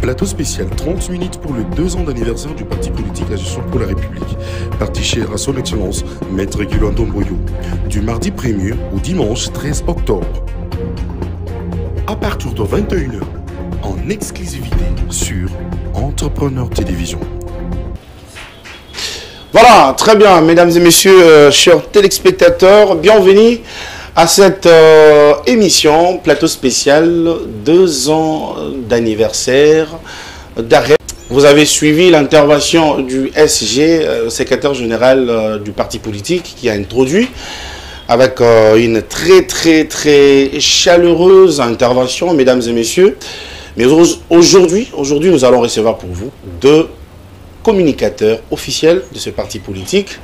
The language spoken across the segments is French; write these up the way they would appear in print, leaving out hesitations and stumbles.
Plateau spécial 30 minutes pour le 2 ans d'anniversaire du parti politique Agissons pour la République. Parti cher à son excellence, Maître Guy Luando Mboyo. Du mardi 1er au dimanche 13 octobre. À partir de 21h, en exclusivité sur Entrepreneur Télévision. Voilà, très bien, mesdames et messieurs, chers téléspectateurs, bienvenue à cette émission, plateau spécial, 2 ans d'anniversaire d'arrêt. Vous avez suivi l'intervention du SG, secrétaire général du parti politique, qui a introduit avec une très chaleureuse intervention, mesdames et messieurs. Mais aujourd'hui, nous allons recevoir pour vous 2 communicateurs officiels de ce parti politique.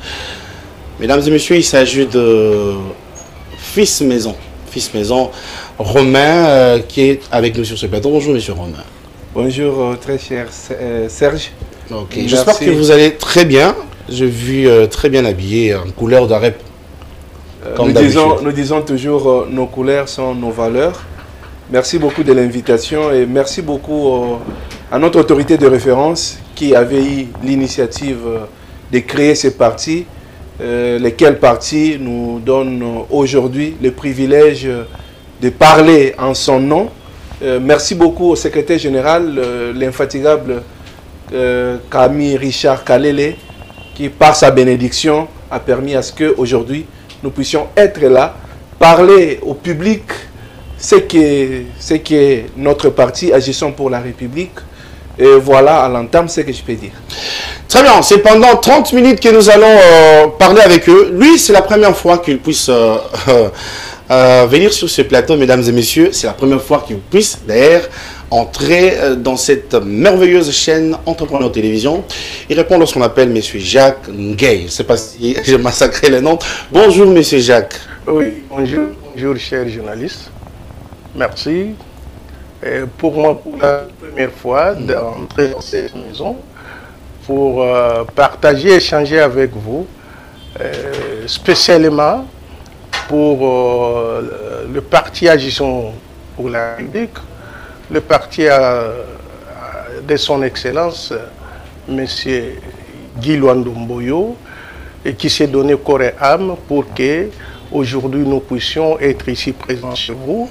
Mesdames et messieurs, il s'agit de Fils Maison Romain qui est avec nous sur ce plateau. Bonjour monsieur Romain. Bonjour très cher Serge. Okay. J'espère que vous allez très bien. J'ai vu très bien habillé en couleur d'AREP. Nous disons toujours nos couleurs sont nos valeurs. Merci beaucoup de l'invitation et merci beaucoup à notre autorité de référence qui avait eu l'initiative de créer ces partis, lesquels partis nous donnent aujourd'hui le privilège de parler en son nom. Merci beaucoup au secrétaire général, l'infatigable Camille Richard Kalele, qui par sa bénédiction a permis à ce qu'aujourd'hui nous puissions être là, parler au public ce qu'est notre parti Agissons pour la République. Et voilà à l'entame ce que je peux dire. Très bien, c'est pendant 30 minutes que nous allons parler avec eux. Lui, c'est la première fois qu'il puisse venir sur ce plateau, mesdames et messieurs. C'est la première fois qu'il puisse d'ailleurs entrer dans cette merveilleuse chaîne Entrepreneur Télévision. Il répond lorsqu'on appelle monsieur Jacques Ngueye. Je ne sais pas si j'ai massacré le nom. Bonjour monsieur Jacques. Oui, bonjour chers journalistes. Merci. Et pour moi, pour la première fois d'entrer dans cette maison pour partager, échanger avec vous, spécialement pour le parti Agissons pour la République, le parti de son Excellence, M. Guy Luando Mboyo, et qui s'est donné corps et âme pour que aujourd'hui nous puissions être ici présents chez vous,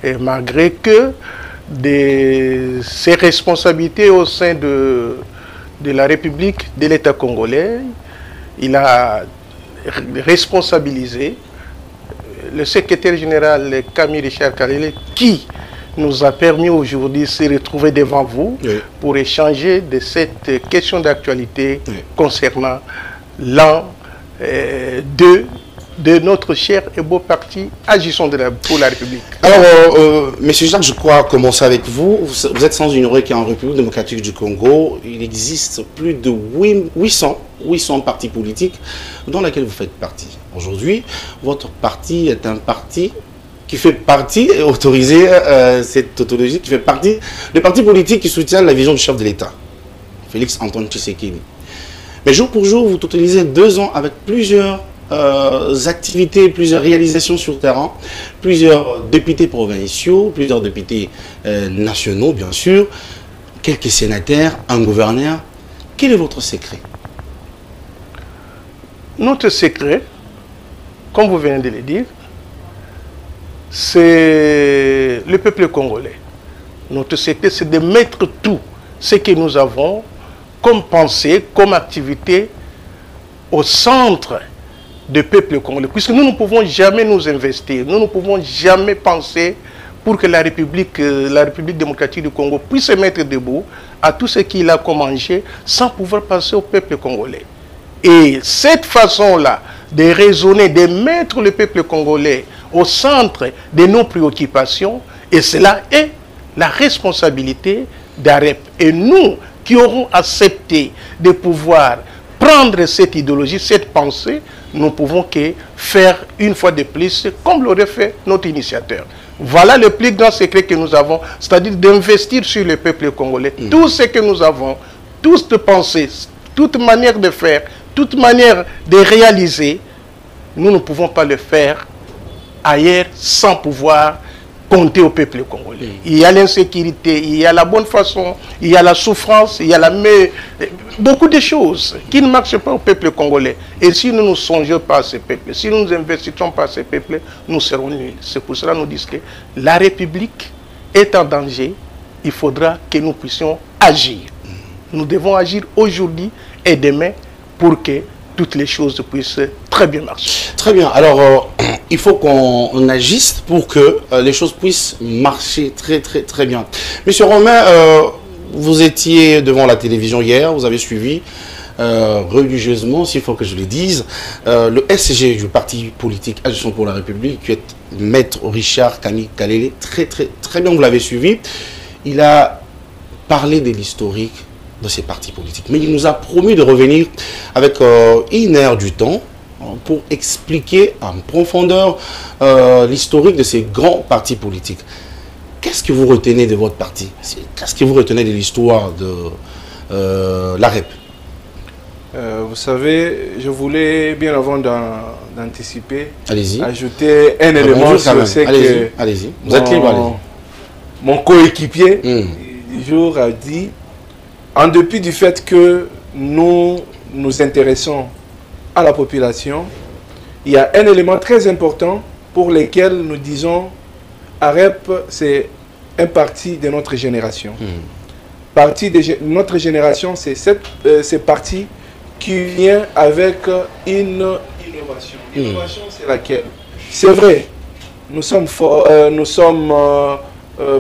et malgré que ses responsabilités au sein de la République, de l'État congolais, il a responsabilisé le secrétaire général Camille Richard Kalele, qui nous a permis aujourd'hui de se retrouver devant vous pour échanger de cette question d'actualité concernant l'an 2 de notre cher et beau parti Agissons pour la République. Alors, monsieur Jacques, je crois commencer avec vous. Vous êtes sans ignorer qu'en République démocratique du Congo, il existe plus de 800 partis politiques dans lesquels vous faites partie. Aujourd'hui, votre parti est un parti qui fait partie, autorisé cette tautologie, qui fait partie des partis politiques qui soutiennent la vision du chef de l'État, Félix Antoine Tshisekedi. Mais jour pour jour, vous totalisez 2 ans avec plusieurs activités, plusieurs réalisations sur le terrain, plusieurs députés provinciaux, plusieurs députés nationaux, bien sûr, quelques sénateurs, un gouverneur. Quel est votre secret? Notre secret, comme vous venez de le dire, c'est le peuple congolais. Notre secret, c'est de mettre tout ce que nous avons comme pensée, comme activité au centre du peuple congolais. Puisque nous ne pouvons jamais nous investir, nous ne pouvons jamais penser pour que la République démocratique du Congo puisse se mettre debout à tout ce qu'il a comme enjeu sans pouvoir penser au peuple congolais. Et cette façon-là de raisonner, de mettre le peuple congolais au centre de nos préoccupations, et cela est la responsabilité d'AREP. Et nous qui aurons accepté de pouvoir prendre cette idéologie, cette pensée, nous pouvons que faire une fois de plus comme l'aurait fait notre initiateur. Voilà le plus grand secret que nous avons, c'est-à-dire d'investir sur le peuple congolais. Tout ce que nous avons, toute pensée, toute manière de faire, toute manière de réaliser, nous ne pouvons pas le faire ailleurs sans pouvoir compter au peuple congolais. Il y a l'insécurité, il y a la bonne façon, il y a la souffrance, il y a beaucoup de choses qui ne marchent pas au peuple congolais. Et si nous ne songeons pas à ce peuple, si nous ne nous investissons pas à ce peuple, nous serons nuls. C'est pour cela que nous disons que la République est en danger. Il faudra que nous puissions agir. Nous devons agir aujourd'hui et demain pour que toutes les choses puissent très bien marcher. Très bien. Alors, il faut qu'on agisse pour que les choses puissent marcher très bien. Monsieur Romain, vous étiez devant la télévision hier, vous avez suivi religieusement, s'il faut que je le dise, le SG du parti politique Action pour la République, qui est Maître Richard Kani Kalele, très bien, vous l'avez suivi. Il a parlé de l'historique de ces partis politiques. Mais il nous a promis de revenir avec une heure du temps pour expliquer en profondeur l'historique de ces grands partis politiques. Qu'est-ce que vous retenez de votre parti? Qu'est-ce que vous retenez de l'histoire de l'AREP? Vous savez, je voulais, bien avant d'anticiper, ajouter un élément sur ce que allez-y. Vous êtes libre, allez-y. Mon coéquipier du jour a dit, en dépit du fait que nous nous intéressons à la population, il y a un élément très important pour lequel nous disons AREP, c'est un parti de notre génération. Parti de notre génération, c'est ce parti qui vient avec une innovation. L'innovation, c'est laquelle? C'est vrai, nous sommes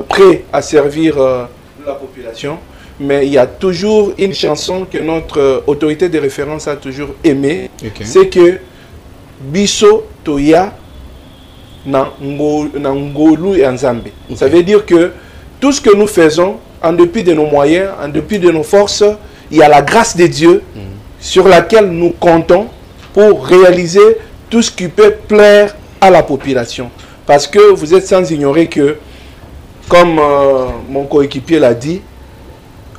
prêts à servir la population, mais il y a toujours une chanson que notre autorité de référence a toujours aimée, c'est que Biso Toya Nangolu et Nzambe. Ça veut dire que tout ce que nous faisons, en dépit de nos moyens, en dépit de nos forces, il y a la grâce de Dieu sur laquelle nous comptons pour réaliser tout ce qui peut plaire à la population. Parce que vous êtes sans ignorer que, comme mon coéquipier l'a dit,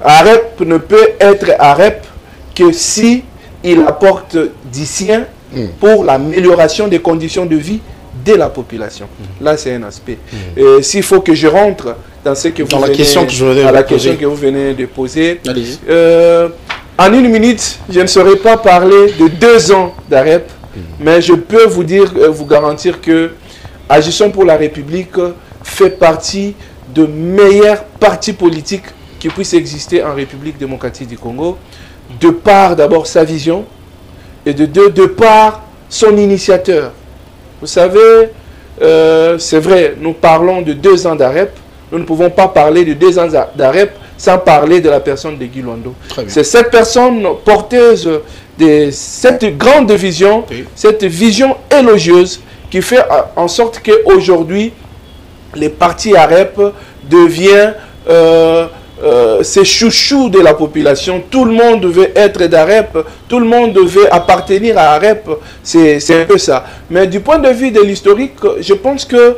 AREP ne peut être AREP que si il apporte du sien pour l'amélioration des conditions de vie de la population. Là, c'est un aspect. S'il faut que je rentre dans ce que vous venez de poser, en une minute, je ne saurais pas parler de 2 ans d'AREP, mais je peux vous dire, vous garantir que Agissons pour la République fait partie de meilleurs partis politiques qui puissent exister en République démocratique du Congo, de par d'abord sa vision et de par son initiateur. Vous savez, c'est vrai, nous parlons de 2 ans d'AREP, nous ne pouvons pas parler de 2 ans d'AREP sans parler de la personne de Guy Luando. C'est cette personne porteuse de cette grande vision, cette vision élogieuse qui fait en sorte qu'aujourd'hui, les partis AREP deviennent ces chouchous de la population. Tout le monde devait être d'AREP, tout le monde devait appartenir à AREP, c'est un peu ça. Mais du point de vue de l'historique, je pense que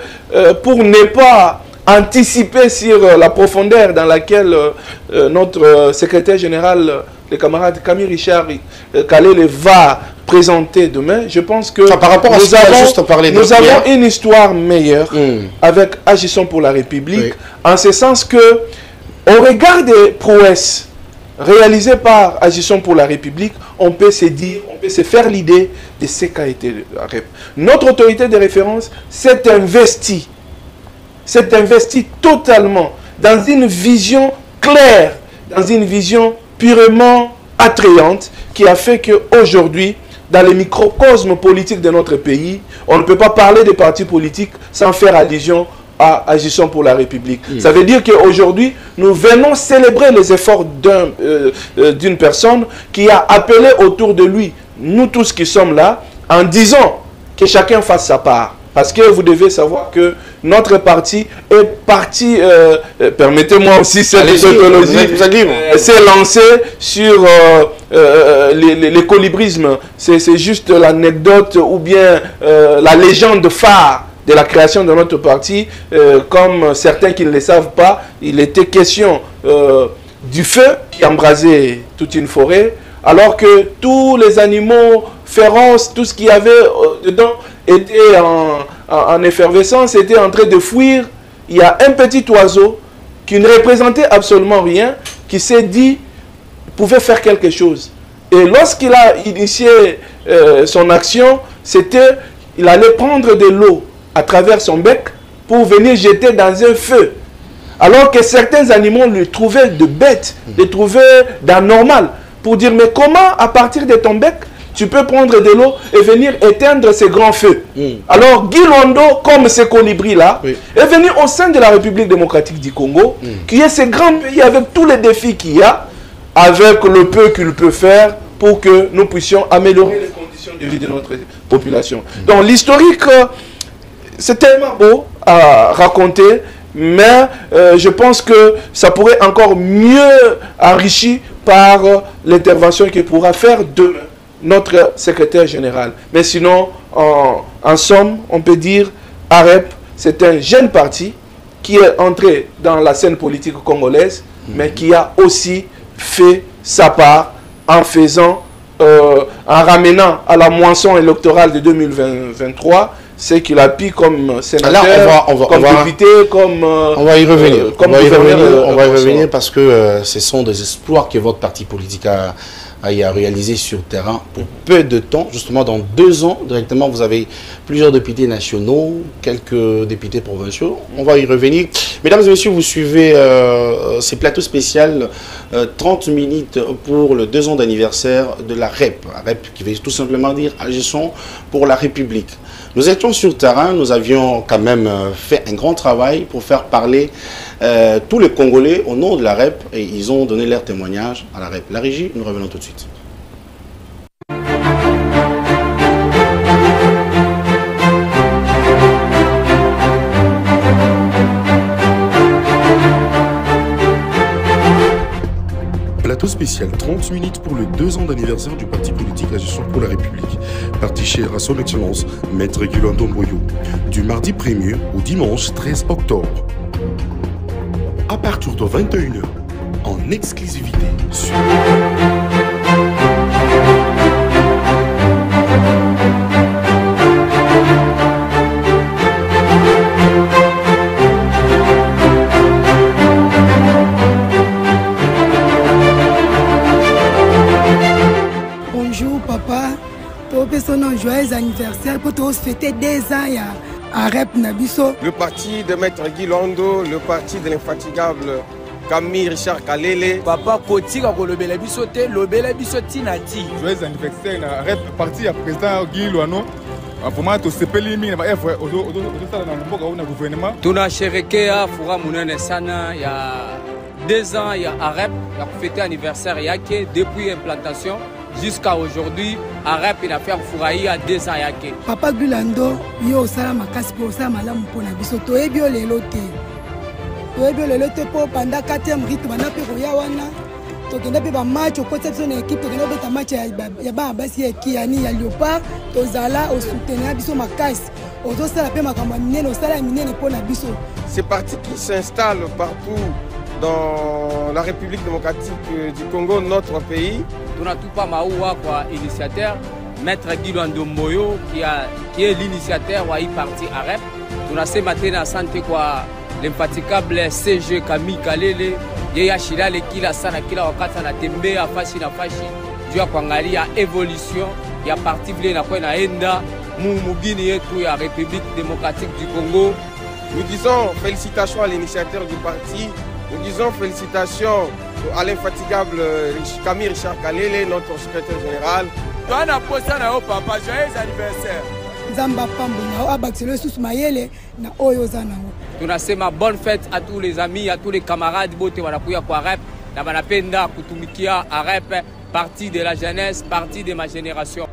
pour ne pas anticiper sur la profondeur dans laquelle notre secrétaire général, le camarade Camille Richard Kalele va présenter demain, je pense que par rapport à nous avons une histoire meilleure avec Agissons pour la République, en ce sens que au regard des prouesses réalisées par Agissons pour la République, on peut se dire, on peut se faire l'idée de ce qu'a été la REP. Notre autorité de référence s'est investie totalement dans une vision claire, dans une vision purement attrayante, qui a fait qu'aujourd'hui, dans le microcosme politique de notre pays, on ne peut pas parler des partis politiques sans faire allusion à Agissons pour la République. Ça veut dire qu'aujourd'hui, nous venons célébrer les efforts d'une personne qui a appelé autour de lui, nous tous qui sommes là, en disant que chacun fasse sa part. Parce que vous devez savoir que notre parti est parti, permettez-moi aussi cette technologie, s'est lancé sur l'équilibrisme. C'est juste l'anecdote ou bien la légende phare de la création de notre parti. Comme certains qui ne le savent pas, il était question du feu qui embrasait toute une forêt, alors que tous les animaux féroces, tout ce qu'il y avait dedans, était en effervescence, était en train de fuir il y a un petit oiseau qui ne représentait absolument rien, qui s'est dit pouvait faire quelque chose. Et lorsqu'il a initié son action, c'était il allait prendre de l'eau à travers son bec pour venir jeter dans un feu. Alors que certains animaux le trouvaient de bête, le trouvaient d'anormal, pour dire mais comment à partir de ton bec tu peux prendre de l'eau et venir éteindre ces grands feux. Alors Guy Londo, comme ce colibri-là, est venu au sein de la République démocratique du Congo, qui est ce grand pays avec tous les défis qu'il y a, avec le peu qu'il peut faire pour que nous puissions améliorer les conditions de vie de notre population. Donc l'historique, c'est tellement beau à raconter, mais je pense que ça pourrait encore mieux enrichir par l'intervention qu'il pourra faire demain notre secrétaire général. Mais sinon, en somme, on peut dire AREP, c'est un jeune parti qui est entré dans la scène politique congolaise, mais qui a aussi fait sa part en faisant, en ramenant à la moisson électorale de 2023 ce qu'il a pu comme sénateur, comme député, comme... on va y revenir. On va y revenir parce que ce sont des exploits que votre parti politique a réalisé sur le terrain pour peu de temps. Justement, dans 2 ans, directement, vous avez plusieurs députés nationaux, quelques députés provinciaux. On va y revenir. Mesdames et messieurs, vous suivez ces plateaux spéciaux 30 minutes pour le 2 ans d'anniversaire de la REP. REP qui veut tout simplement dire Agissons pour la République. Nous étions sur le terrain, nous avions quand même fait un grand travail pour faire parler tous les Congolais au nom de la REP et ils ont donné leur témoignage à la REP. La régie, nous revenons tout de suite. Plateau spécial 30 minutes pour le 2 ans d'anniversaire du parti politique Agissons pour la République, parti cher à son excellence, Maître Guy Londo Mboyo, du mardi 1er au dimanche 13 octobre. À partir de 21h, en exclusivité sur... Son joyeux anniversaire pour tous fêter 2 ans à REP Nabiso. Le parti de Maître Guy Londo, le parti de l'infatigable Camille Richard Kalele. Papa Koti a lobela biso te, lobela biso tinati. Joyeux anniversaire na REP parti à président Guy Londo. Vraiment to sepeli mingi na effort au na mboka au na gouvernement. Tunasherekea furaha munene sana ya 2 ans ya REP ya fêter anniversaire yake depuis implantation. Jusqu'à aujourd'hui, AREP il a fait furahi à 2 ans yake. Papa Guy Londo, yo sala makasi po sala malamu pona biso to ebio lelo te. To ebio lelo te po pendant 4e rythme bana pe koya wana. To kenda pe ba match au côté de équipe to kenda beta match ya ba basi ya Kiani ya Léopard to zala au soutenir biso makasi. Ozo sala pe makambo minene o sala minene pona biso. Ces partis qui s'installent partout dans la République démocratique du Congo, notre pays. Tunatupa maua kwa initiateur Maître Guy Londo Mboyo qui est l'initiateur wa parti AREP. Tunasema tena asante kwa l'infatigable CG Camille Kalele yeye ashirale kila sana kila wakati anatembea fashi na fashi juu ya kuangalia evolution ya parti vile inakuwa inaenda mugini yetu ya République démocratique du Congo. Nous disons félicitations à l'initiateur du parti. Nous disons félicitations à l'infatigable Camille Richard Kalele, notre secrétaire général. Papa, joyeux anniversaire. Tunasema bonne fête à tous les amis, à tous les camarades bote wanakuya kwa REP na banapenda kutumikia REP, parti de la jeunesse, parti de ma génération.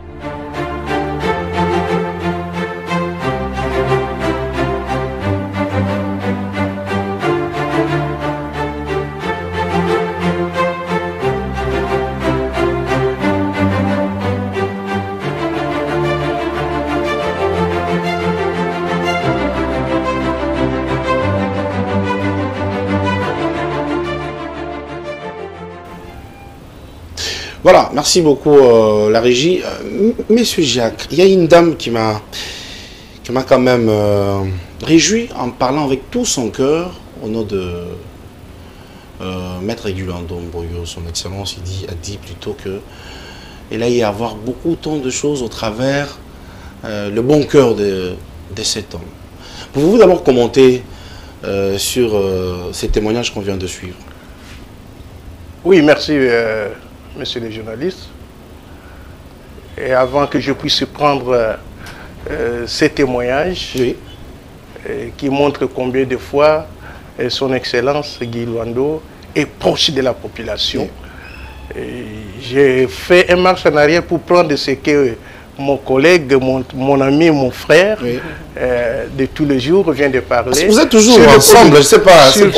Voilà, merci beaucoup la régie. Monsieur Jacques, il y a une dame qui m'a qui m'a quand même réjoui en parlant avec tout son cœur au nom de Maître Guiloan Ndomboyo, son Excellence. A dit plutôt que il a y à avoir beaucoup tant de choses au travers le bon cœur de cet homme. Pouvez-vous d'abord commenter sur ces témoignages qu'on vient de suivre? Oui, merci, messieurs les journalistes. Et avant que je puisse prendre ces témoignages, oui, qui montrent combien de fois son Excellence Guy Luando est proche de la population, oui, j'ai fait un marche en arrière pour prendre ce que mon collègue, mon ami, mon frère, oui, de tous les jours vient de parler. Vous êtes toujours ensemble, je ne sais pas. Sur le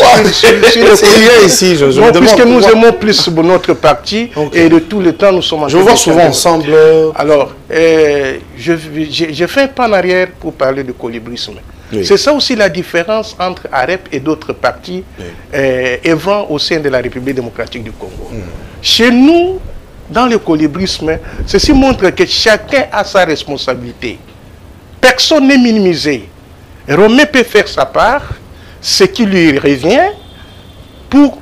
ici, puisque nous aimons plus notre parti, okay, et de tout le temps nous sommes en train de... Je vous vois souvent ensemble. Alors, j'ai fait un pas en arrière pour parler de colibrisme. Oui. C'est ça aussi la différence entre AREP et d'autres partis, oui, œuvrant au sein de la République démocratique du Congo. Chez nous, dans le colibrisme, ceci montre que chacun a sa responsabilité. Personne n'est minimisé. Romain peut faire sa part, ce qui lui revient pour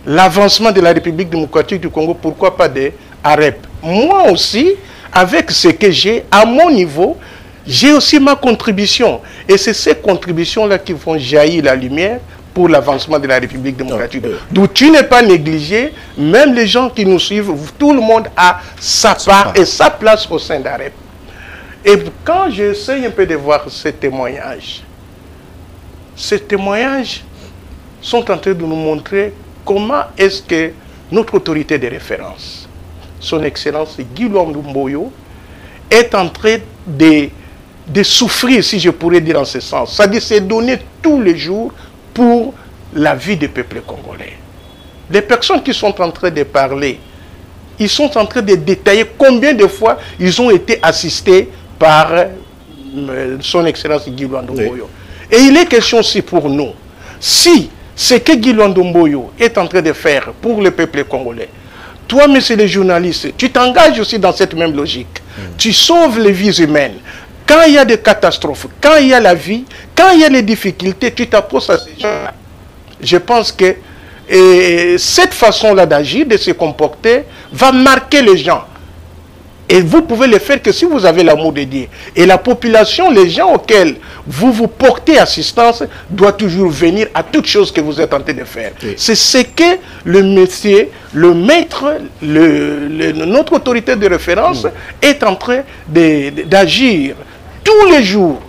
l'avancement de la République démocratique du Congo, pourquoi pas des AREP. Moi aussi, avec ce que j'ai, à mon niveau, j'ai aussi ma contribution. Et c'est ces contributions-là qui vont jaillir la lumière pour l'avancement de la République démocratique. D'où tu n'es pas négligé, même les gens qui nous suivent, tout le monde a sa part et sa place au sein d'AREP. Et quand j'essaie un peu de voir ces témoignages sont en train de nous montrer comment est-ce que notre autorité de référence, son Excellence Guy Luando Ndomboyo, est en train de souffrir, si je pourrais dire en ce sens. C'est-à-dire se donner tous les jours pour la vie des peuples congolais. Les personnes qui sont en train de parler, ils sont en train de détailler combien de fois ils ont été assistés par son Excellence Guy Luando Ndomboyo. Oui. Et il est question aussi pour nous, si ce que Guy Luando Ndomboyo est en train de faire pour le peuple congolais, toi, monsieur le journaliste, tu t'engages aussi dans cette même logique. Tu sauves les vies humaines. Quand il y a des catastrophes, quand il y a la vie, quand il y a les difficultés, tu t'approches à ces gens-là. Je pense que cette façon-là d'agir, de se comporter, va marquer les gens. Et vous pouvez le faire que si vous avez l'amour de Dieu. Et la population, les gens auxquels vous portez assistance, doit toujours venir à toute chose que vous êtes en train de faire. Oui. C'est ce que le métier, le maître, notre autorité de référence est en train d'agir tous les jours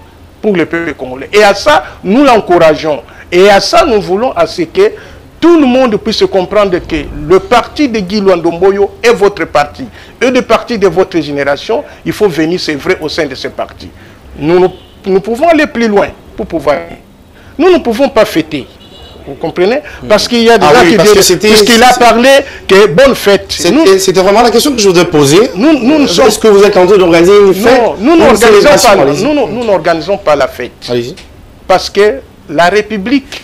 pour le peuple congolais. Et à ça, nous l'encourageons. Et à ça, nous voulons à ce que tout le monde puisse comprendre que le parti de Guy Luando Ndomboyo est votre parti. Et le parti de votre génération, il faut venir, c'est vrai, au sein de ce parti. Nous pouvons aller plus loin pour pouvoir... Nous ne pouvons pas fêter. Vous comprenez? Parce qu'il y a des gens qui disent, puisqu'il a parlé que bonne fête. C'était vraiment la question que je voudrais poser. Est-ce que vous êtes en train d'organiser une fête? Non, nous n'organisons pas la fête. Allez-y. Parce que la République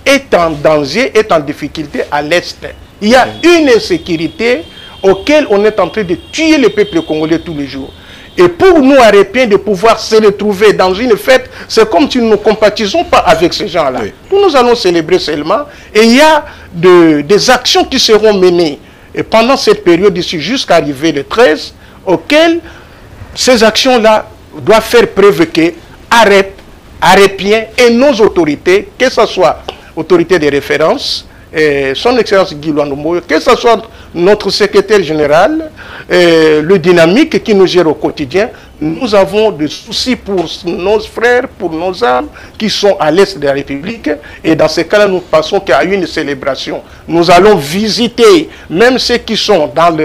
est en danger, est en difficulté à l'Est. Il y a une insécurité auquel on est en train de tuer le peuple congolais tous les jours. Et pour nous, Arépiens, de pouvoir se retrouver dans une fête, c'est comme si nous ne compatisons pas avec ces gens-là. Oui. Nous allons célébrer seulement. Et il y a des actions qui seront menées et pendant cette période ici, jusqu'à arriver le 13, auxquelles ces actions-là doivent faire preuve que Arépiens et nos autorités, que ce soit autorité de référence, son Excellence Guy Luando Ndomboyo, que ce soit notre secrétaire général, le dynamique qui nous gère au quotidien, nous avons des soucis pour nos frères, pour nos âmes qui sont à l'est de la République. Et dans ce cas-là, nous passons qu'à une célébration. Nous allons visiter même ceux qui sont dans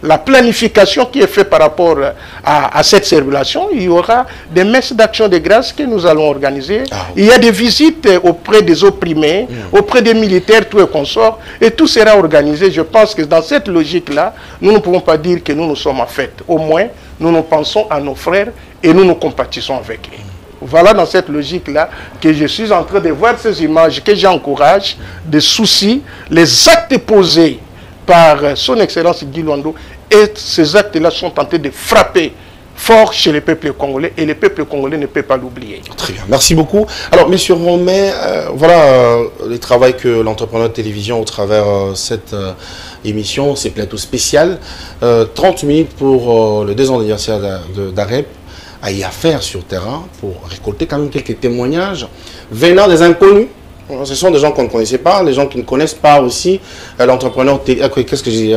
la planification qui est faite par rapport à cette célébration. Il y aura des messes d'action de grâce que nous allons organiser. Il y a des visites auprès des opprimés, auprès des militaires, tout et consorts. Et tout sera organisé. Je pense que dans cette logique-là, nous ne pouvons pas dire que nous sommes en fête. Au moins, nous pensons à nos frères et nous compatissons avec eux. Voilà dans cette logique-là que je suis en train de voir ces images, que j'encourage, des soucis, les actes posés par son Excellence Guy Luando, et ces actes-là sont en train de frapper fort chez les peuples congolais et les peuples congolais ne peuvent pas l'oublier. Très bien, merci beaucoup. Alors, M. Romain, voilà le travail que l'entrepreneur de télévision au travers cette émission, ces plateaux spéciaux. 30 minutes pour le 2 ans d'anniversaire d'AREP à y faire sur terrain pour récolter quand même quelques témoignages venant des inconnus. Ce sont des gens qu'on ne connaissait pas, les gens qui ne connaissent pas aussi l'entrepreneur, qu'est-ce que j'ai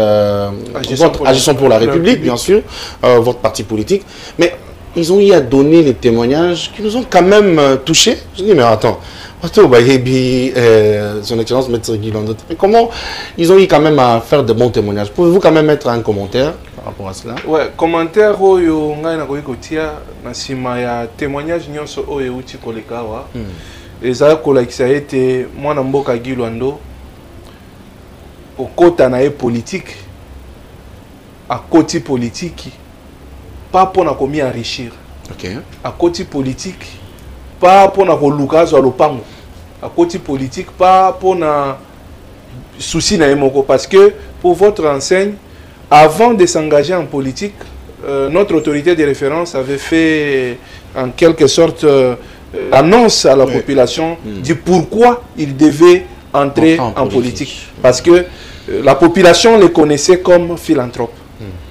Agissons pour la République, bien sûr, votre parti politique. Mais ils ont eu à donner les témoignages qui nous ont quand même touchés. Je dis, mais attends, son Excellence Maître Guy Lwando, comment ils ont eu quand même à faire de bons témoignages? Pouvez-vous quand même mettre un commentaire par rapport à cela? Ouais, commentaire oyo ngai na koikotia na sima ya témoignage nyonso oyo uti kolekawa. Eza kolakisa ete mwana mboka Guy Lwando okota na ye politique akoti politique pas pour na komi enrichir. OK. Akoti politique pas pour na koluka zo lopango. Akoti politique pas pour na souci na yemoko parce que pour votre enseigne avant de s'engager en politique notre autorité de référence avait fait en quelque sorte annonce à la population du pourquoi il devait entrer en politique. Parce que la population les connaissait comme philanthropes.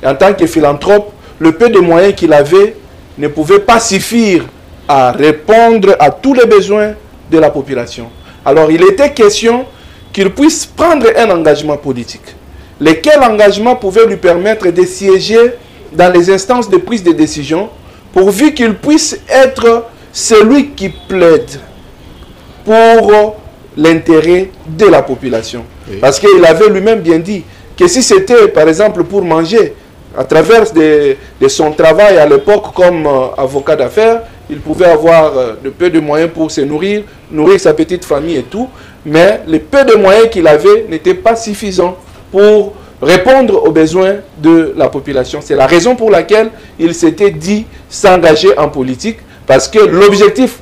En tant que philanthrope, le peu de moyens qu'il avait ne pouvait pas suffire à répondre à tous les besoins de la population. Alors il était question qu'il puisse prendre un engagement politique. Lequel engagement pouvait lui permettre de siéger dans les instances de prise de décision pourvu qu'il puisse être celui qui plaide pour l'intérêt de la population. Oui. Parce qu'il avait lui-même bien dit que si c'était par exemple pour manger, à travers de son travail à l'époque comme avocat d'affaires, il pouvait avoir de peu de moyens pour se nourrir, nourrir sa petite famille et tout, mais le peu de moyens qu'il avait n'étaient pas suffisants pour répondre aux besoins de la population. C'est la raison pour laquelle il s'était dit s'engager en politique. Parce que l'objectif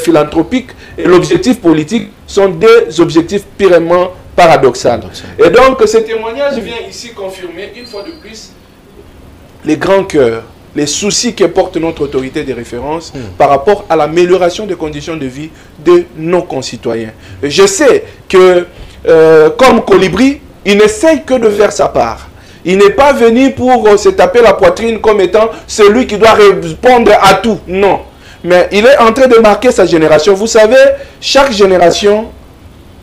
philanthropique et l'objectif politique sont deux objectifs purement paradoxaux. Et donc, ce témoignage vient ici confirmer, une fois de plus, les grands cœurs, les soucis que porte notre autorité de référence par rapport à l'amélioration des conditions de vie de nos concitoyens. Et je sais que, comme Colibri, il n'essaye que de faire sa part. Il n'est pas venu pour se taper la poitrine comme étant celui qui doit répondre à tout. Non. Mais il est en train de marquer sa génération. Vous savez, chaque génération,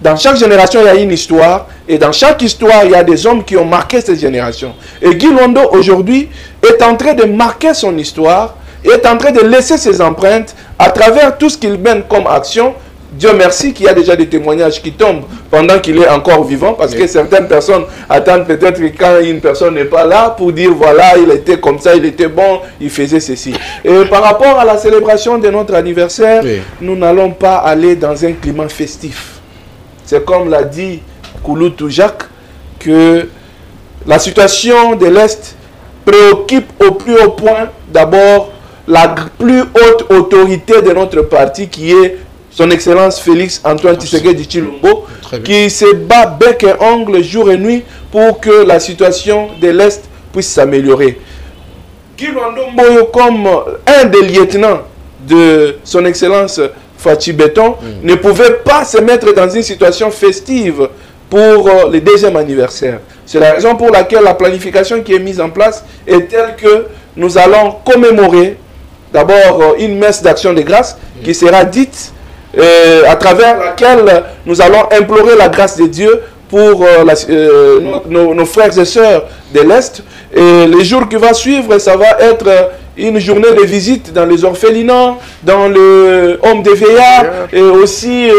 dans chaque génération, il y a une histoire. Et dans chaque histoire, il y a des hommes qui ont marqué cette génération. Et Guy Lwando, aujourd'hui, est en train de marquer son histoire, est en train de laisser ses empreintes à travers tout ce qu'il mène comme action. Dieu merci qu'il y a déjà des témoignages qui tombent pendant qu'il est encore vivant, parce que certaines personnes attendent peut-être que quand une personne n'est pas là pour dire voilà, il était comme ça, il était bon, il faisait ceci. Et par rapport à la célébration de notre anniversaire, nous n'allons pas aller dans un climat festif. C'est comme l'a dit Kouloutou Jacques, que la situation de l'Est préoccupe au plus haut point d'abord la plus haute autorité de notre parti qui est Son Excellence Félix Antoine Tshisekedi Tshilombo, qui se bat bec et ongle jour et nuit pour que la situation de l'Est puisse s'améliorer. Guy Lwando Mboyo, comme un des lieutenants de Son Excellence Fachi Béton, ne pouvait pas se mettre dans une situation festive pour le deuxième anniversaire. C'est la raison pour laquelle la planification qui est mise en place est telle que nous allons commémorer d'abord une messe d'action de grâce qui sera dite à travers laquelle nous allons implorer la grâce de Dieu pour nos frères et sœurs de l'Est. Et les jours qui vont suivre, ça va être une journée de visite dans les orphelinats, dans le home de veillard, et aussi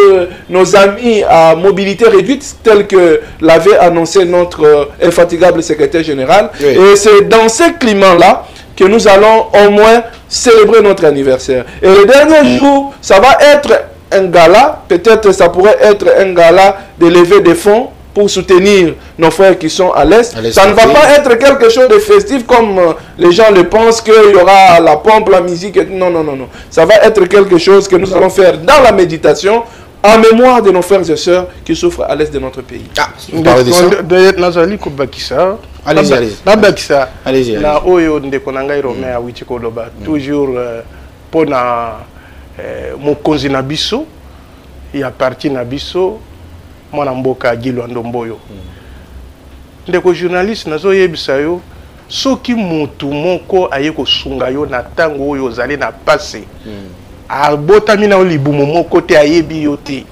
nos amis à mobilité réduite, tels que l'avait annoncé notre infatigable secrétaire général. Oui. Et c'est dans ce climat-là que nous allons au moins célébrer notre anniversaire. Et le dernier jour, ça va être un gala, peut-être ça pourrait être un gala de levée de fonds pour soutenir nos frères qui sont à l'Est. Ça ne va pas être quelque chose de festif comme les gens le pensent, qu'il y aura la pompe, la musique. Non, non, non, non. Ça va être quelque chose que nous allons faire dans la méditation, en mémoire de nos frères et sœurs qui souffrent à l'est de notre pays. Ah, vous parlez de ça? Nazali Kubakisa. Allez-y, allez-y. Nabakisa. Allez-y. Na oyo ndekonanga Romain a witi koloba. Toujours pour na mokonzi na biso, ya parti na biso, mwana mboka Gilwando Mboyo. Ndeko journaliste nazo yebisa yo, soki mutu moko aye kosunga yo na tango oyo ozali na passé. Abotami na libumu moko te ayebi yo te.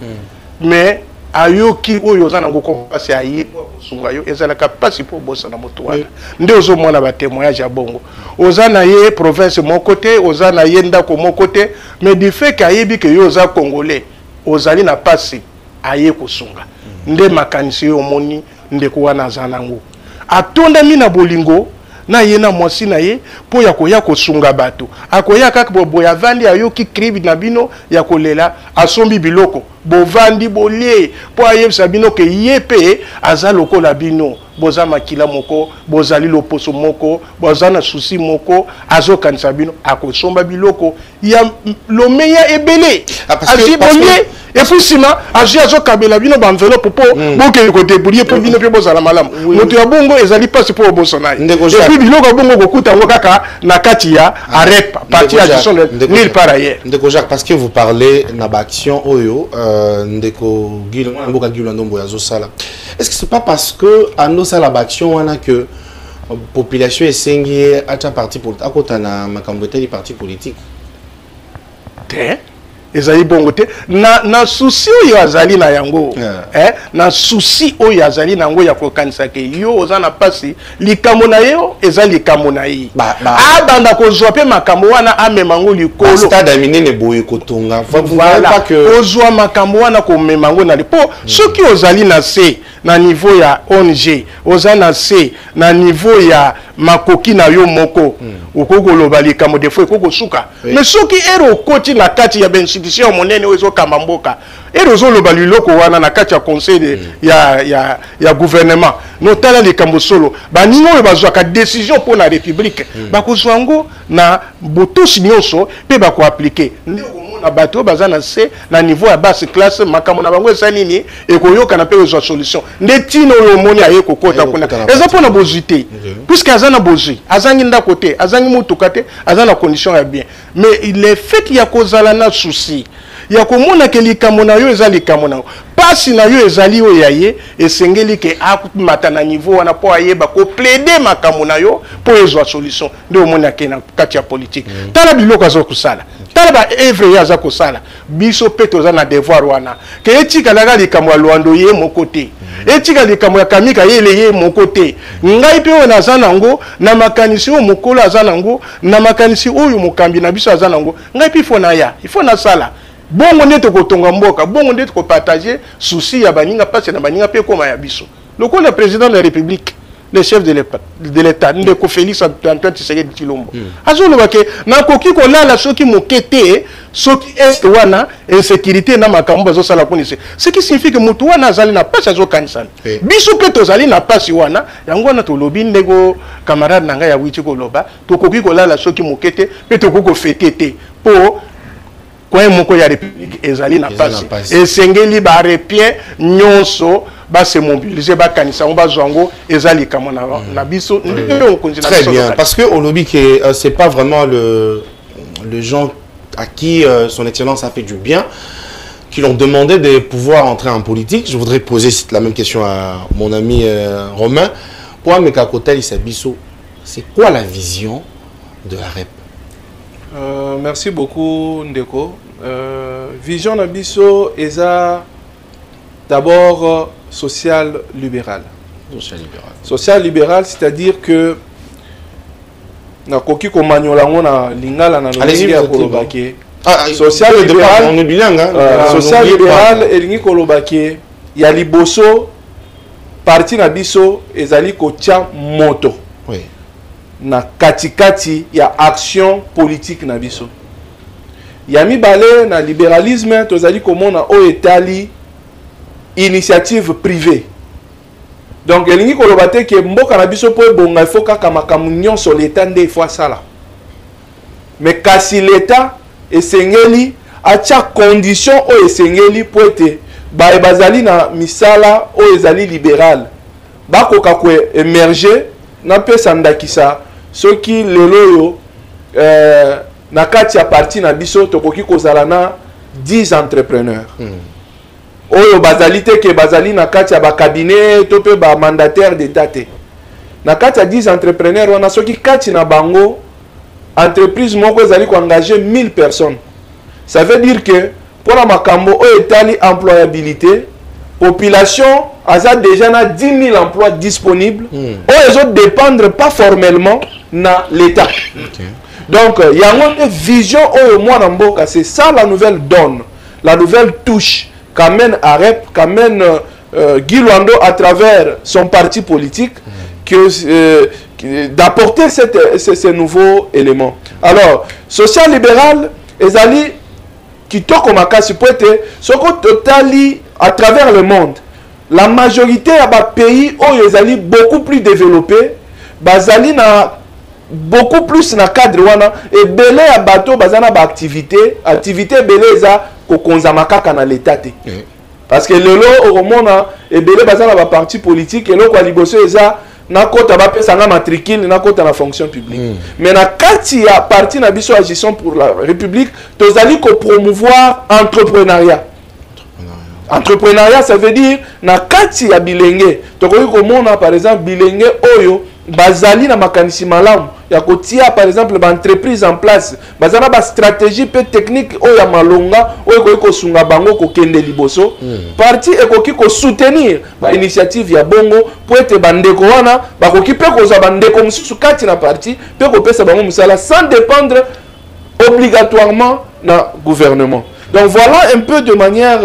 Mais ayoki oyo ozana ngoko passé aye kosunga yo ezala kapasi po bossa na moto wana. Nde ozo mona ba témoignage ya bongo. Ozana ye province moko te, ozana ye ndako moko te, mais du fait qu'ayebi que yo oza congolais, ozali na passé aye kosunga. Nde makanisi yo moni ndeko wana zanango atonda mina bolingo na yena mwasi na ye po ya koya kosunga bato akoya kaka boya vandi ayoki kribi na bino ya kolela asombi biloko bovandi bolie po ayebisa bino ke yepe aza lokola bino boza makila moko bozali loposo moko bozana susi moko azokanisa bino akosomba biloko ya lomeya ebele azi bolie efusima azi azokabela bino ba enveloppe po boke côté bolie po bino pe bozala malamu moto ya bongo ezali pasi po bosona et puis biloko bongo kokuta ngo kaka na kati ya arep parti ya gestion de nulle part ailleurs. Ndeko Jacques, parce que vous parlez na ba action oyo ndeko Gilwando Gilwando Mboyo azosala. Est-ce que c'est pas parce que à nos la action wana que population esengi ata parti politique akota na makambo te parti politique te ezali bongo te na souci oyo azali na yango na souci oyo azali na yango ya kokanisa ke yo oza na pasi likambo na yo ezali likambo na ye abanda kozwa pe makambo wana amema ngo likolo stade aminene boye kotonga voilà ozwa makambo wana komema ngo na lipo soki ozali na se na niveau ya ONG oza na se na niveau ya makoki na yo moko okokoloba likambo defo ekokosuka mais soki ero okoti na kati ya institution monene ozo kamba mboka ero zoloba liloko wana na kati ya conseil ya gouvernement notala likambo solo baningo oyo bazwaka décision pour la république bakozwa ngo na botosi nyonso pe bakoaplike na bato bazana se na niveau ya basse classe makambo na bango esa nini ekoyoka na pe ozwa solution ndetino yo moni aye kokota kuna eza pona bozite puisque azana bozi azangi ndako te azangi mutuka te azana condition ya bien mais le fait ya kozala na souci ya komona ke likambo na yo eza likambo na pasi na yo ezali oyo ya ye esengeli ke akumata na niveau wana po ayeba ko plaider makambo na yo po ezwa solution nde omona ke na kati ya politique tala biloko azo kusala tala ba evre ya aza kosala biso pe toza na devoir wana ke etikala likambo ya Lwando ye moko te etika likambo ya Kamika yele ye moko te ngai pe oyo naza nango na makanisi oyo mokolo aza nango na makanisi oyo mokambi na biso aza nango ngai pe ifo na sala bongo nde tokotonga mboka bongo nde tokopartager souci ya baninga pasi na baninga pe koma ya biso lokola président de la république le chef de l'état ndeko Félix Antoine Tshisekedi Tshilombo azoloba ke nakoki kolala soki mokete soki est wana insécurité na makambo bazosala konise ce qui signifie que mutu wana azali na pasi azokanisana biso pe tozali na pasi wana yango wana tolobi ndeko camarade nanga ya witi koloba tokoki kolala soki mokete pe tokoki kofete te po kwa moko ya république ezali na pasi esengeli ba repien nyonso ba se mobiliser ba kanisa on bazwango ezali kama na biso très bien parce que au lobby que c'est pas vraiment le gens à qui son excellence a fait du bien qui l'ont demandé de pouvoir entrer en politique. Je voudrais poser la même question à mon ami Romain. Pour Meka Kotel Isabiso, c'est quoi la vision de la REP? Merci beaucoup Ndeko. Vision Nabiso est d'abord social-libéral. Social-libéral, c'est-à-dire que na koki ko manyolango na lingala na lolingi ya kolobake. Social-libéral, on est bilingue hein. Social-libéral elingi kolobake ya liboso parti na biso ezali ko tia moto. Oui. Na katikati ya action politique na biso. Yami balé na libéralisme tozali komona o etali initiative privée. Donc elingi kolobate ke mboka na biso po bonga il faut kaka makambo nyonso l'état nde fois sala. Mais kasi l'état esengeli atia condition o esengeli po ete bazali na misala o ezali libéral bakoka ko émerger na pesa ndakisa soki lelo yo na kati ya parti na biso tokoki kozala na 10 entrepreneurs oyo bazali te ke bazali na kati ya ba cabinet to pe ba mandataire d'état te na kati ya 10 entrepreneurs wana soki kati na bango entreprise moko ezali ko engager 1000 personnes. Ça veut dire que pour la makambo o etali employabilité population a déjà na 10 000 emplois disponibles ils ont dépendre pas formellement na l'état. Donc il y a une vision au moins en mboka, c'est ça la nouvelle donne, la nouvelle touche qu'amène AREP, qu'amène Guy Luando à travers son parti politique d'apporter ces nouveaux éléments. Alors social-libéral ezali kitoko makasi po ete soko totali à travers le monde la majorité ya ba pays oyo ezali beaucoup plus développés bazali na beaucoup plus na cadre wana ebele ya bato bazana ba activité ebele eza kokonzama kaka na l'état te parce que lelo okomona ebele bazana ba parti politique eloko ya liboso eza na kota ba pesa nga matricule na kota na fonction publique mais na kati ya parti na biso agissons pour la république tozali ko promouvoir entrepreneuriat. Entrepreneuriat ça veut dire na kati ya bilenge tokoki komona par exemple bilenge oyo bazali na makanisi malamu ya kotia par exemple ba entreprise en place bazana ba stratégie pe technique oyo ya malonga oyo koki kosunga bango kokende liboso parti ekoki ko soutenir ba initiative ya bongo po ete bandeko wana bakoki pe koza bandeko mususu kati na parti pe kopesa bango musala sans dépendre obligatoirement na gouvernement. Donc voilà un peu de manière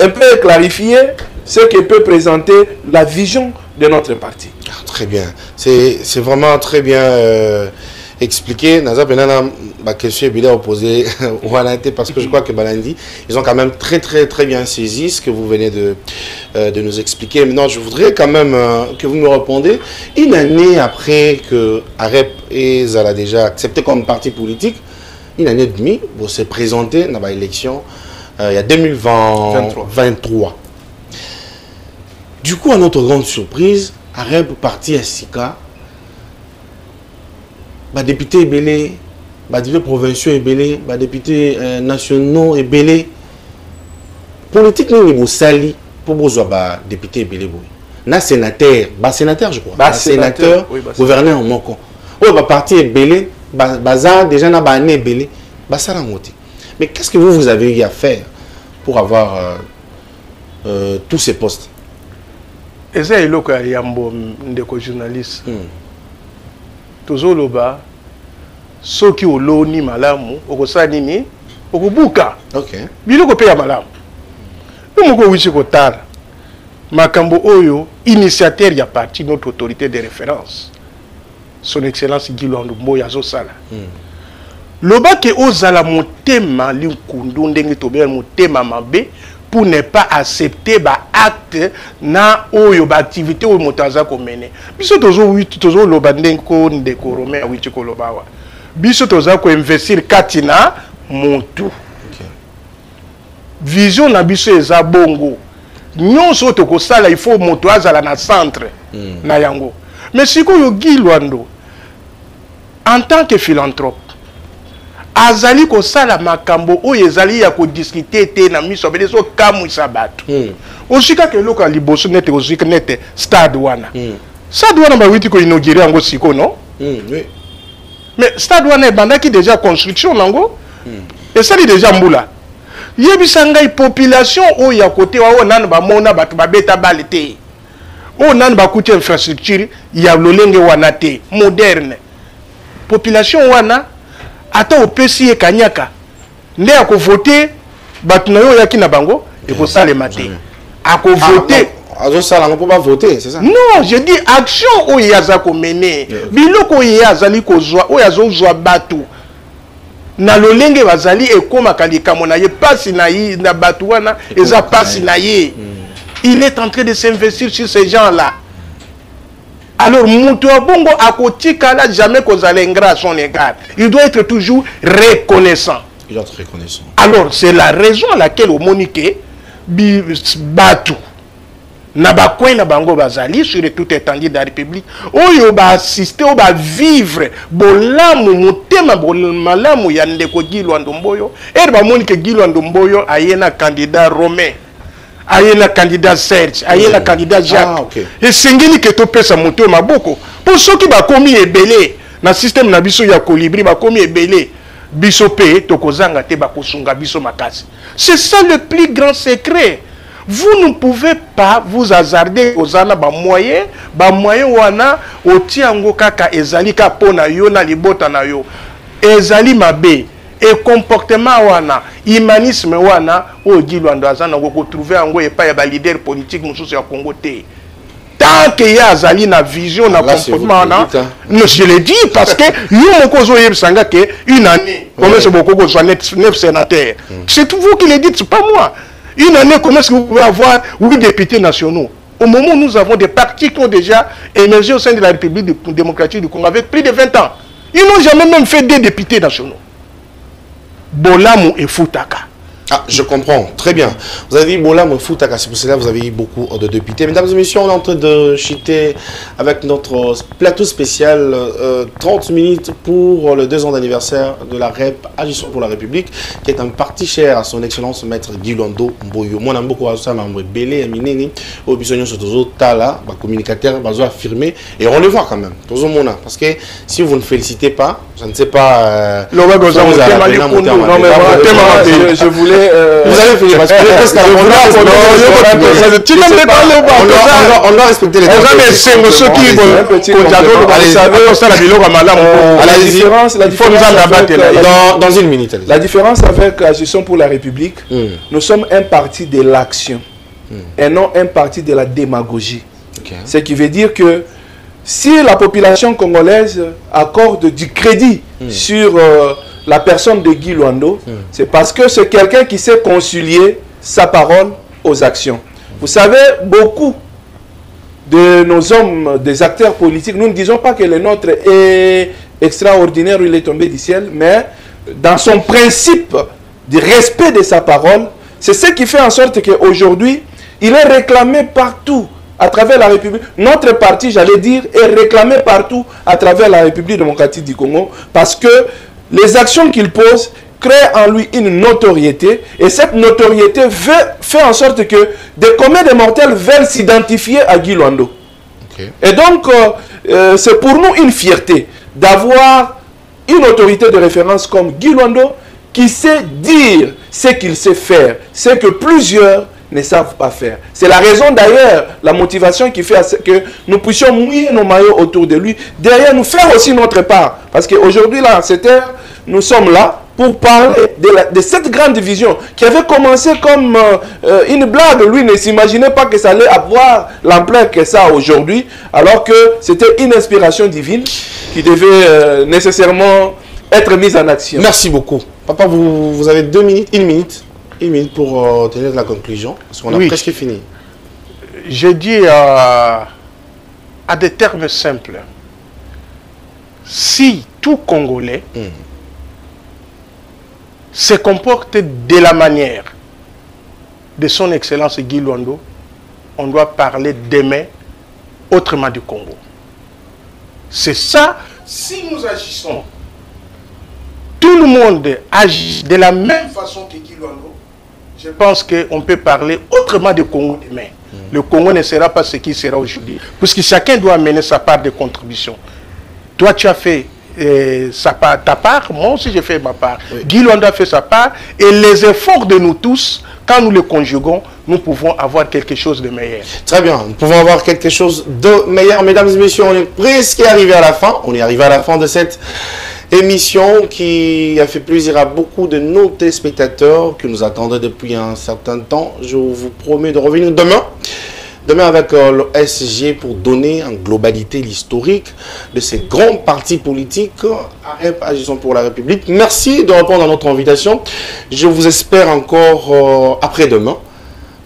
un peu clarifier ce que peut présenter la vision de notre parti. Très bien. C'est vraiment très bien expliqué. Naza Benana, ma question est opposée parce que je crois que Balandi, ils ont quand même très bien saisi ce que vous venez de nous expliquer. Maintenant, je voudrais quand même que vous me répondiez. Une année après que AREP et Zala déjà accepté comme parti politique, une année et demie, vous s'est présenté dans l'élection il y a 2023. Du coup, à notre grande surprise, AREP parti à Sika, député Ebélé, député provinciaux Ebélé, député nationaux Ebélé. Politique, nous, sali pour vous député Ebélé. Na sénateur, je crois. Sénateur, gouverneur en Moko. Oui, parti Ebélé, déjà na année Ebélé, ça l'a monté. Mais qu'est-ce que vous avez eu à faire pour avoir tous ces postes? Et c'est le cas de journaliste. Tozoloba, ceux qui ont l'oni malamu, au sanini, au buka. Ok. Biloko pe ya malamu. Nous moko wishi kotar. Makambo oyo, initiateur ya parti notre autorité de référence. Son Excellence Guy Luando Mboya Zosala. Loba ke ozala motema linkundu ndenge tobela motema mabe pour ne pas accepter ba acte na oyo ba activité oyo motaza ko mener. Biso tozo loba ndenge ko ndeko Romain wichi ko lobawa. Biso toza ko investir katina montu. Vision na biso eza bongo. Nyonso to ko sala il faut moto azala na centre na yango. Mais siko yo Guy Luando en tant que philanthrope azali ko sala makambo oyo ezali ya ko discuter te na miso bele so kamwisa bato oshika ke loka liboso nete oshika nete stade wana stade wana ba witi ko inaugurer yango siko no oui. Mais stade wana bandaki déjà construction nango et ça dit déjà mbula yebisa ngai population oyo ya côté wa nana ba mona bato babeta balete o nana ba kuti infrastructure ya lolenge wana te moderne population wana ata opesi kanyaka nde ako voter batu na yo yaki na bango et ko salema te ako voter azo sala ngo pas voter c'est ça? Non, je dis action o yaza ko mener biloko yazali ko zwa o yazo zwa batu na lolenge bazali ekoma kalika mona ye pasi na yi na batu wana eza pasi na ye. Il est en train de s'investir sur ces gens-là. Alors, Moutou Bongo à côté, jamais qu'on a l'ingrat à son égard. Il doit être toujours reconnaissant. Il doit être reconnaissant. Alors, c'est la raison à laquelle au Monique, Batu, Nabakwe Nabango Bazali, sur toute étendue de la République, Oyo ba assister, Oyo ba vivre, Bolamu, Mutema, Bolamu, Yandeko Gilou Andomboyo, et ba Monique Gilou Andomboyo, Ayena candidat Romain. Ayena candidat Serge, Ayena candidat Jacques. Et Sengeli que topé sa moto maboko. Pour ceux qui ba commis et belé, dans le système nabiso ya colibri ba commis et belé, bisopé tokozanga te ba kosunga biso makasi. C'est ça le plus grand secret. Vous ne pouvez pas vous hasarder aux ana ba moyen wana otiango kaka ezali ka pona yo na libota na yo. Ezali mabe. Et comportement wana, humanisme wana, o Gilwando azana ko trouver ango et pas ya ba leader politique mususu ya Congo te. Tant qu'il y a azali na vision na comportement wana, non je le dis parce que yo moko zo yebsanga que une année, comment c'est beaucoup soit 9 sénateurs. C'est vous qui le dites, c'est pas moi. Une année, comment est-ce que vous pouvez avoir 8 députés nationaux? Au moment où nous avons des partis qui ont déjà émergé au sein de la République démocratique du Congo avec plus de 20 ans. Ils n'ont jamais même fait 2 députés nationaux. Bolamu et Futaka. Ah, je comprends. Très bien. Vous avez dit Bolamu et Futaka, c'est pour cela que vous avez eu beaucoup de députés. Mesdames et messieurs, on est en train de chuter avec notre plateau spécial 30 minutes pour le 2 ans d'anniversaire de la REP, Agissons pour la République, qui est un parti cher à son excellence maître Gilwando Mboyo. Moi, j'aime beaucoup ça, membre Belé, Mineni, au Bisognon Sotozo, Tala, communicateur, Bazo affirmé, et on le voit quand même. Parce que si vous ne félicitez pas, je ne sais pas. Je voulais. Vous avez fini parce que on doit respecter les dans une minute. La différence avec Agissons pour la République, nous sommes un parti de l'action et non un parti de la démagogie. Ce qui veut dire que si la population congolaise accorde du crédit sur la personne de Gilwando, c'est parce que c'est quelqu'un qui sait concilier sa parole aux actions. Vous savez, beaucoup de nos hommes, des acteurs politiques, nous ne disons pas que le nôtre est extraordinaire ou il est tombé du ciel, mais dans son principe de respect de sa parole, c'est ce qui fait en sorte qu'aujourd'hui, il est réclamé partout à travers la République. Notre parti, j'allais dire, est réclamé partout à travers la République démocratique du Congo parce que les actions qu'il pose créent en lui une notoriété et cette notoriété fait en sorte que des communs des mortels veulent s'identifier à Gilwando. Et donc, c'est pour nous une fierté d'avoir une autorité de référence comme Gilwando qui sait dire ce qu'il sait faire, ce que plusieurs ne savent pas faire. C'est la raison d'ailleurs, la motivation qui fait que nous puissions mouiller nos maillots autour de lui, derrière nous faire aussi notre part. Parce qu'aujourd'hui, là, à cette heure, nous sommes là pour parler de cette grande vision qui avait commencé comme une blague. Lui ne s'imaginait pas que ça allait avoir l'ampleur que ça a aujourd'hui, alors que c'était une inspiration divine qui devait nécessairement être mise en action. Merci beaucoup. Papa, vous avez 2 minutes, 1 minute. 1 minute pour tenir la conclusion, parce qu'on a presque fini. Je dis à des termes simples, si tout Congolais se comporte de la manière de son Excellence Gilwando, on doit parler demain autrement du Congo. C'est ça, si nous agissons, tout le monde agit de la même façon que Gilwando, je pense qu'on peut parler autrement du Congo demain. Le Congo ne sera pas ce qu'il sera aujourd'hui. Puisque chacun doit amener sa part de contribution. Toi, tu as fait ta part, moi aussi j'ai fait ma part. Gilwando a fait sa part. Et les efforts de nous tous, quand nous les conjuguons, nous pouvons avoir quelque chose de meilleur. Très bien, nous pouvons avoir quelque chose de meilleur. Mesdames et messieurs, on est presque arrivé à la fin. On est arrivé à la fin de cette émission qui a fait plaisir à beaucoup de nos téléspectateurs que nous attendaient depuis un certain temps. Je vous promets de revenir demain. Demain avec le SG pour donner en globalité l'historique de ces grands partis politiques Agissons pour la République. Merci de répondre à notre invitation. Je vous espère encore après-demain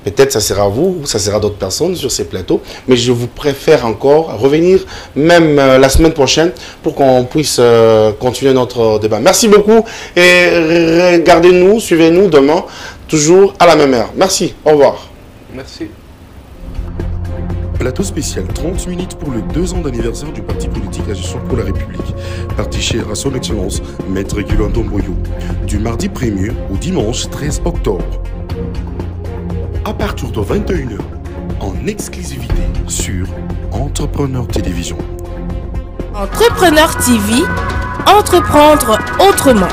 Peut-être ça sera vous, ou ça sera d'autres personnes sur ces plateaux, mais je vous préfère encore revenir même la semaine prochaine pour qu'on puisse continuer notre débat. Merci beaucoup et regardez-nous, suivez-nous demain, toujours à la même heure. Merci, au revoir. Merci. Plateau spécial 30 minutes pour le 2 ans d'anniversaire du parti politique Agissons pour la République, parti cher à son excellence, Maître Guilain Ndomboyo, du mardi 1er au dimanche 13 octobre. À partir de 21h, en exclusivité sur Entrepreneur Télévision. Entrepreneur TV, entreprendre autrement.